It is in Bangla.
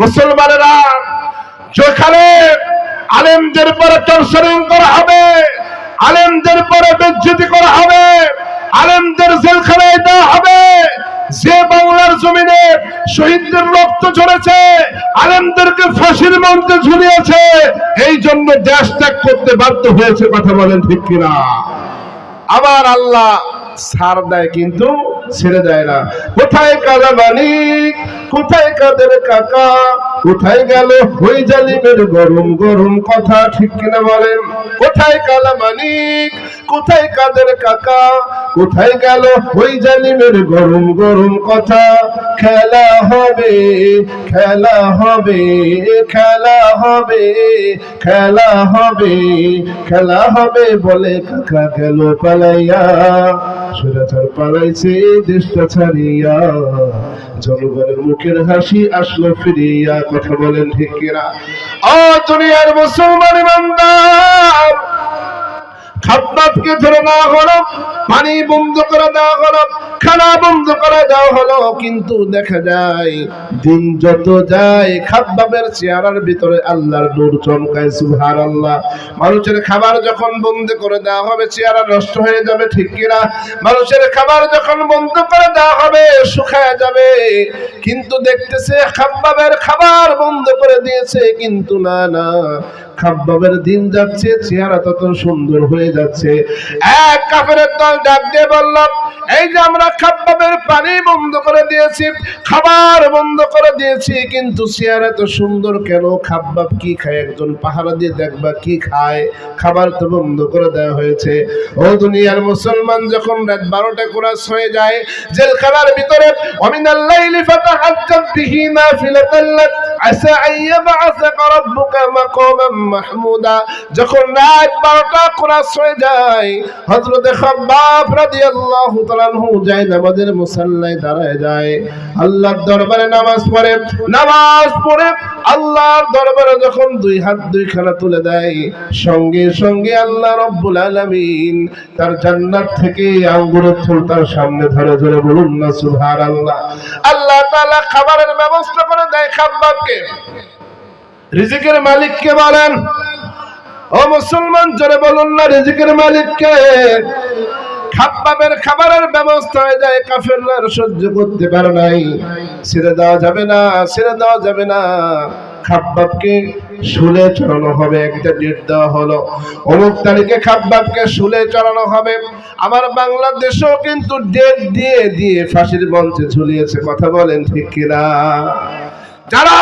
মুসলমানেরা, যেখানে আলেমদের পরে টর্চারিং করা হবে, আলেমদের পরে বেইজ্জতি করা হবে, আলেমদের জেলখানায় দেওয়া হবে, যে বাংলার জমিনে শহীদদের রক্ত ঝরেছে, আলেমদেরকে ফাঁসির মঞ্চে ঝুলিয়েছে, এই জন্য দেশ ত্যাগ করতে বাধ্য হয়েছে। কথা বলেন ঠিক কিনা? আবার আল্লাহ ছাড় দেয় কিন্তু ছেড়ে দেয় না। কোথায় কালা মানিক, কোথায় কাদের কাকা, কোথায় গেল ওই জালিমের গরম গরম কথা? ঠিক কিনা বলেন? কোথায় কালা মানিক, কোথায় কাদের কাকা, কোথায় গেল ওই জালিমের গরম গরম কথা? খেলা হবে, খেলা হবে, খেলা হবে, খেলা হবে, খেলা হবে বলে কাকা গেল পালাইয়া, স্বৈরাচার পালাইছে দেশটা ছাড়িয়া, জনগণের মুখের হাসি আসলো ফিরিয়া। কথা বলেন ঠিক কিনা? ও দুনিয়ার মুসলমান ইমানদার, খাদ্দাবকে ধরে নেওয়া হলো, পানি বন্ধ করে দেওয়া হলো, খানা বন্ধ করে দেওয়া হলো, কিন্তু দেখা যায় দিন যত যায় খাদ্দাবের চেহারার ভিতরে আল্লাহর নূর চমকায়। সুবহানাল্লাহ। মানুষের খাবার যখন বন্ধ করে দেওয়া হবে চেহারা নষ্ট হয়ে যাবে, ঠিক কিনা? মানুষের খাবার যখন বন্ধ করে দেওয়া হবে শুকায় যাবে, কিন্তু দেখতেছে খাদ্দাবের খাবার বন্ধ করে দিয়েছে, কিন্তু না না, খাদ্দাবের দিন যাচ্ছে চেহারা তত সুন্দর হয়ে যাচ্ছে। এক কাফেরের দল ডাক দিয়ে বলল, এই যে আমরা খাদ্দাবের পানি বন্ধ করে দিয়েছি, খাবার বন্ধ করে দিয়েছি, কিন্তু চেহারা তো সুন্দর কেন? খাদ্দাব কি খায়? একজন পাহারা দিয়ে দেখবা কি খায়, খাবার তো বন্ধ করে দেওয়া হয়েছে। ও দুনিয়ার মুসলমান, যখন রাত 12টা ক্রস হয়ে যায়, জেলখানার ভিতরে ওয়ামিনাল লাইলি ফাতাহাজ্জাব বিহি নাফিলাতাল লাক আসা আইয়াবআসাকা রাব্বুকা মাকামান মাহমুদা। যখন রাত 12টা ক্রস হয়ে যায়, হযরত খাব্বাব রাদিয়াল্লাহু তাআলা আনহু যায় নামাজের মুসাল্লায় দাঁড়ায় যায়, আল্লাহর দরবারে নামাজ পড়ে, নামাজ পড়ে আল্লাহর দরবারে যখন দুই হাত দুইখানা তুলে দেয়, সঙ্গে সঙ্গে আল্লাহ রাব্বুল আলামিন তার জান্নাত থেকে আঙ্গুরের ফুল তার সামনে ধরে ধরে বলুন না সুবহানাল্লাহ। আল্লাহ তাআলা খাবারের ব্যবস্থা করে দেয় খাব্বাবকে। রিজিকের মালিককে বলেন। ও মুসলমান, জোরে বলুন না রিজিকের মালিককে। খাব্বাবের খাবারের ব্যবস্থা হয়ে যায়, কাফেররা সহ্য করতে পারে নাই, ছেড়ে দেওয়া যাবে না, ছেড়ে দেওয়া যাবে না। খাব্বাবকে শুলে চড়ানো হবে, একটা ডেট দেওয়া হলো, অমুক তারিখে খাব্বাবকে শুলে চড়ানো হবে। আমার বাংলাদেশেও কিন্তু ডেট দিয়ে দিয়ে ফাঁসির মঞ্চে ঝুলিয়েছে। কথা বলেন ঠিক কিনা? যারা